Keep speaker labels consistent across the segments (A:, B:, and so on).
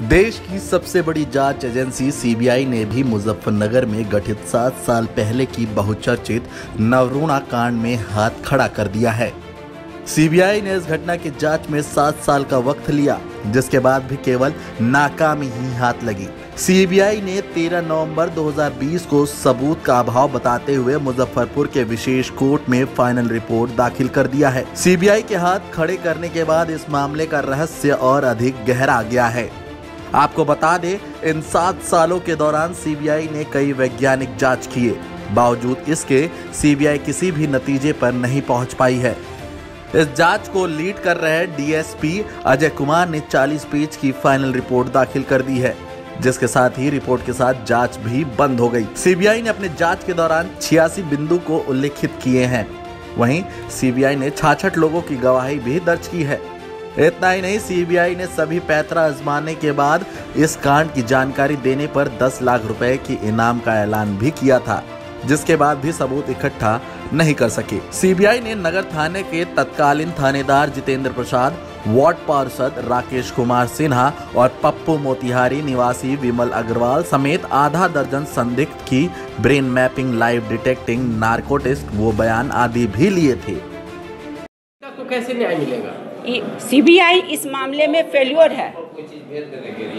A: देश की सबसे बड़ी जांच एजेंसी सीबीआई ने भी मुजफ्फरनगर में गठित 7 साल पहले की बहुचर्चित नवरूणा कांड में हाथ खड़ा कर दिया है। सीबीआई ने इस घटना की जांच में 7 साल का वक्त लिया, जिसके बाद भी केवल नाकामी ही हाथ लगी। सीबीआई ने 13 नवंबर 2020 को सबूत का अभाव बताते हुए मुजफ्फरपुर के विशेष कोर्ट में फाइनल रिपोर्ट दाखिल कर दिया है। सीबीआई के हाथ खड़े करने के बाद इस मामले का रहस्य और अधिक गहरा गया है। आपको बता दें, इन 7 सालों के दौरान सीबीआई ने कई वैज्ञानिक जांच किए, बावजूद इसके सीबीआई किसी भी नतीजे पर नहीं पहुंच पाई है। इस जांच को लीड कर रहे डीएसपी अजय कुमार ने 40 पेज की फाइनल रिपोर्ट दाखिल कर दी है, जिसके साथ ही रिपोर्ट के साथ जांच भी बंद हो गई। सीबीआई ने अपने जांच के दौरान 86 बिंदु को उल्लेखित किए हैं। वहीं सीबीआई ने 66 लोगों की गवाही भी दर्ज की है। इतना ही नहीं, सीबीआई ने सभी पैतरा आजमाने के बाद इस कांड की जानकारी देने पर 10 लाख रुपए की इनाम का ऐलान भी किया था, जिसके बाद भी सबूत इकट्ठा नहीं कर सके। सीबीआई ने नगर थाने के तत्कालीन थानेदार जितेंद्र प्रसाद, वार्ड पार्षद राकेश कुमार सिन्हा और पप्पू मोतिहारी निवासी विमल अग्रवाल समेत आधा दर्जन संदिग्ध की brain mapping, live detecting, narcotics वो बयान आदि भी लिए थे।
B: तो कैसे न्याय मिलेगा?
C: सीबीआई इस मामले में फेल्योर है।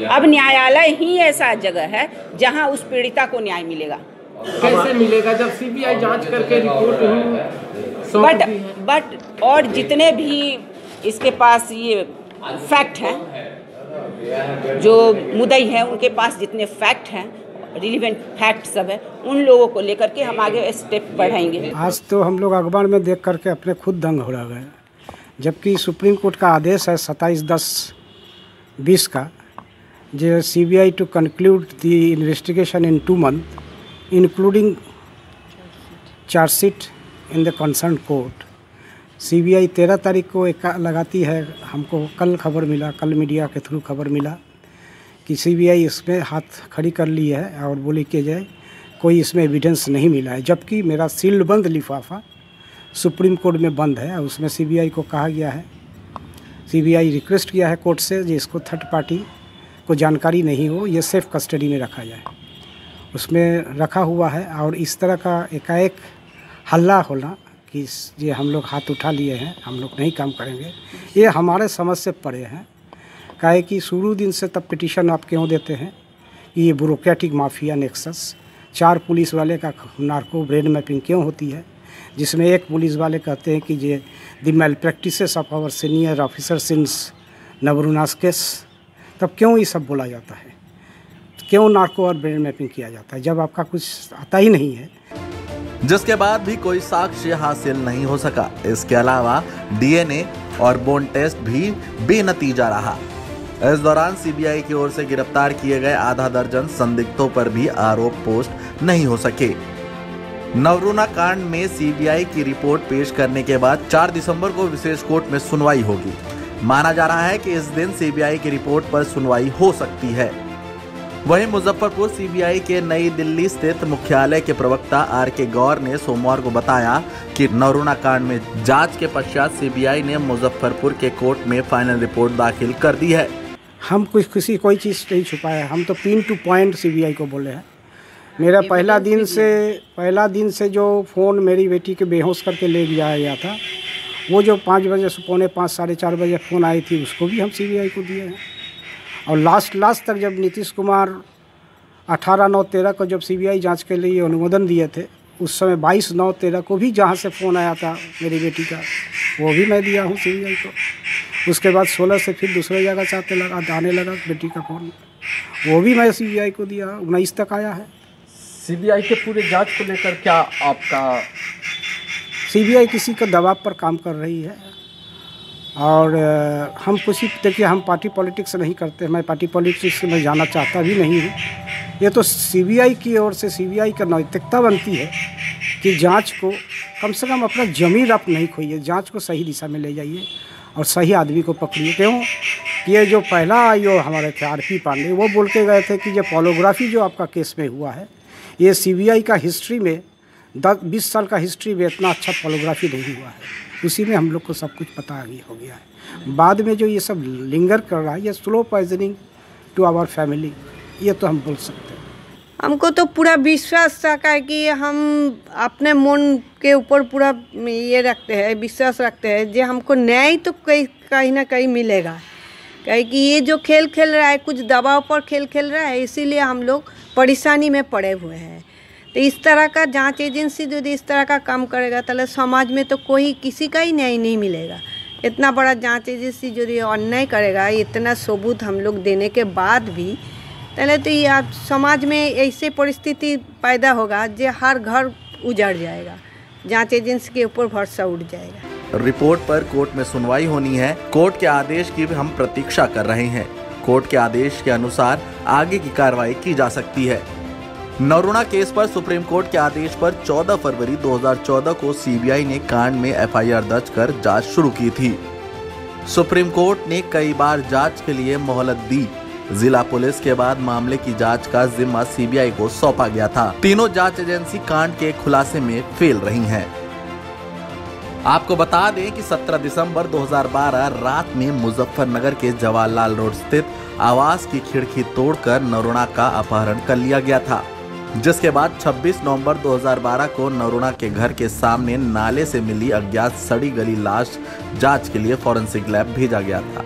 C: अब न्यायालय ही ऐसा जगह है जहां उस पीड़िता को न्याय मिलेगा।
B: कैसे मिलेगा जब सीबीआई जांच करके रिपोर्ट
C: बट और जितने भी इसके पास ये फैक्ट हैं, जो मुद्दई है उनके पास जितने फैक्ट हैं, रिलीवेंट फैक्ट सब है, उन लोगों को लेकर के हम आगे स्टेप बढ़ाएंगे।
D: आज तो हम लोग अखबार में देख करके अपने खुद दंग हो रह गए, जबकि सुप्रीम कोर्ट का आदेश है 27/10/20 का, जो CBI to conclude the investigation in 2 months including chargesheet in the concern court. CBI 13 तारीख को एक लगाती है। हमको कल खबर मिला, कल मीडिया के थ्रू खबर मिला कि सीबीआई इसमें हाथ खड़ी कर ली है और बोली कि जाए कोई इसमें एविडेंस नहीं मिला है, जबकि मेरा सील्ड बंद लिफाफा सुप्रीम कोर्ट में बंद है। उसमें सीबीआई को कहा गया है, सीबीआई रिक्वेस्ट किया है कोर्ट से कि इसको थर्ड पार्टी को जानकारी नहीं हो, ये सेफ कस्टडी में रखा जाए। उसमें रखा हुआ है और इस तरह का एकाएक हल्ला होना कि ये हम लोग हाथ उठा लिए हैं, हम लोग नहीं काम करेंगे, ये हमारे समझ से परे हैं। काहे कि शुरू दिन से तब पिटीशन आप क्यों देते हैं कि ये ब्यूरोक्रेटिक माफिया नेक्सस, 4 पुलिस वाले का नार्को ब्रेन मैपिंग क्यों होती है, जिसमें एक पुलिस वाले कहते हैं कि ये the malpractices of our senior officer since Navruna's case. तब क्यों ये सब बोला जाता है, क्यों नार्को और ब्रेन मैपिंग किया जाता है जब आपका कुछ आता ही नहीं है।
A: जिसके बाद भी कोई साक्ष्य हासिल नहीं हो सका। इसके अलावा डीएनए और बोन टेस्ट भी बेनतीजा रहा। इस दौरान सीबीआई की ओर से गिरफ्तार किए गए आधा दर्जन संदिग्धों पर भी आरोप पोस्ट नहीं हो सके। नवरूणा कांड में सीबीआई की रिपोर्ट पेश करने के बाद 4 दिसंबर को विशेष कोर्ट में सुनवाई होगी। माना जा रहा है कि इस दिन सीबीआई की रिपोर्ट पर सुनवाई हो सकती है। वहीं मुजफ्फरपुर सीबीआई के नई दिल्ली स्थित मुख्यालय के प्रवक्ता आर.के. गौर ने सोमवार को बताया कि नवरूणा कांड में जांच के पश्चात सीबीआई ने मुजफ्फरपुर के कोर्ट में फाइनल रिपोर्ट दाखिल कर दी है।
D: हम कोई चीज़ नहीं छुपाया, हम तो पिन टू पॉइंट सीबीआई को बोले हैं। मेरा पहला दिन से जो फ़ोन मेरी बेटी के बेहोश करके ले जाया गया था, वो जो 5 बजे से 4:45 साढ़े 4 बजे फ़ोन आई थी, उसको भी हम सीबीआई को दिए हैं। और लास्ट तक जब नीतीश कुमार 18/9/13 को जब सीबीआई जांच के लिए अनुमोदन दिए थे, उस समय 22/9/13 को भी जहां से फ़ोन आया था मेरी बेटी का, वो भी मैं दिया हूं सीबीआई को। उसके बाद 16 से फिर दूसरे जगह से आने लगा बेटी का फ़ोन, वो भी मैं सीबीआई को दिया। 19 तक आया है।
B: सीबीआई के पूरे जांच को लेकर क्या आपका?
D: सीबीआई किसी के दबाव पर काम कर रही है और हम देखिए, हम पार्टी पॉलिटिक्स नहीं करते, मैं पार्टी पॉलिटिक्स में जाना चाहता भी नहीं हूँ। ये तो सीबीआई की ओर से सीबीआई का नैतिकता बनती है कि जांच को कम से कम अपना ज़मीर आप नहीं खोइए, जांच को सही दिशा में ले जाइए और सही आदमी को पकड़िए। क्यों? ये जो पहला आईओ हमारे थे आर.पी. पांडे, वो बोल के गए थे कि ये पॉलोग्राफी जो आपका केस में हुआ है, ये सीबीआई का हिस्ट्री में 10-20 साल का हिस्ट्री में इतना अच्छा पॉलोग्राफी नहीं हुआ है। उसी में हम लोग को सब कुछ पता हो गया है। बाद में जो ये सब लिंगर कर रहा है, ये slow poisoning to our family, ये तो हम बोल सकते हैं।
E: हमको तो पूरा विश्वास रखा है कि हम अपने मन के ऊपर पूरा ये रखते हैं, विश्वास रखते हैं जो हमको न्याय तो कहीं ना कहीं मिलेगा। कहीं कि ये जो खेल खेल रहा है कुछ दबाव पर खेल रहा है, इसीलिए हम लोग परेशानी में पड़े हुए हैं। तो इस तरह का जांच एजेंसी यदि इस तरह का काम करेगा तो समाज में तो कोई किसी का ही न्याय नहीं मिलेगा। इतना बड़ा जांच एजेंसी यदि अन्याय करेगा, इतना सबूत हम लोग देने के बाद भी, पहले तो ये आप समाज में ऐसे परिस्थिति पैदा होगा जो हर घर उजड़ जाएगा, जांच एजेंसी के ऊपर भरोसा उठ जाएगा।
A: रिपोर्ट पर कोर्ट में सुनवाई होनी है। कोर्ट के आदेश की भी हम प्रतीक्षा कर रहे हैं। कोर्ट के आदेश के अनुसार आगे की कार्रवाई की जा सकती है। नवरूणा केस पर सुप्रीम कोर्ट के आदेश पर 14 फरवरी 2014 को सीबीआई ने कांड में एफआईआर दर्ज कर जांच शुरू की थी। सुप्रीम कोर्ट ने कई बार जांच के लिए मोहलत दी। जिला पुलिस के बाद मामले की जांच का जिम्मा सीबीआई को सौंपा गया था। तीनों जांच एजेंसी कांड के खुलासे में फेल रही हैं। आपको बता दें कि 17 दिसंबर 2012 रात में मुजफ्फरनगर के जवाहरलाल रोड स्थित आवास की खिड़की तोड़कर नवरूणा का अपहरण कर लिया गया था, जिसके बाद 26 नवंबर 2012 को नवरूणा के घर के सामने नाले से मिली अज्ञात सड़ी गली लाश जांच के लिए फॉरेंसिक लैब भेजा गया था।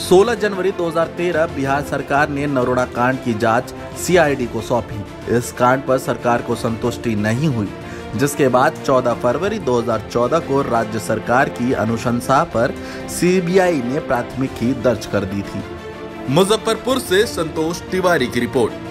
A: 16 जनवरी 2013 बिहार सरकार ने नवरूणा कांड की जांच सीआईडी को सौंपी। इस कांड पर सरकार को संतुष्टि नहीं हुई, जिसके बाद 14 फरवरी 2014 को राज्य सरकार की अनुशंसा पर सीबीआई ने प्राथमिकी दर्ज कर दी थी। मुजफ्फरपुर से संतोष तिवारी की रिपोर्ट।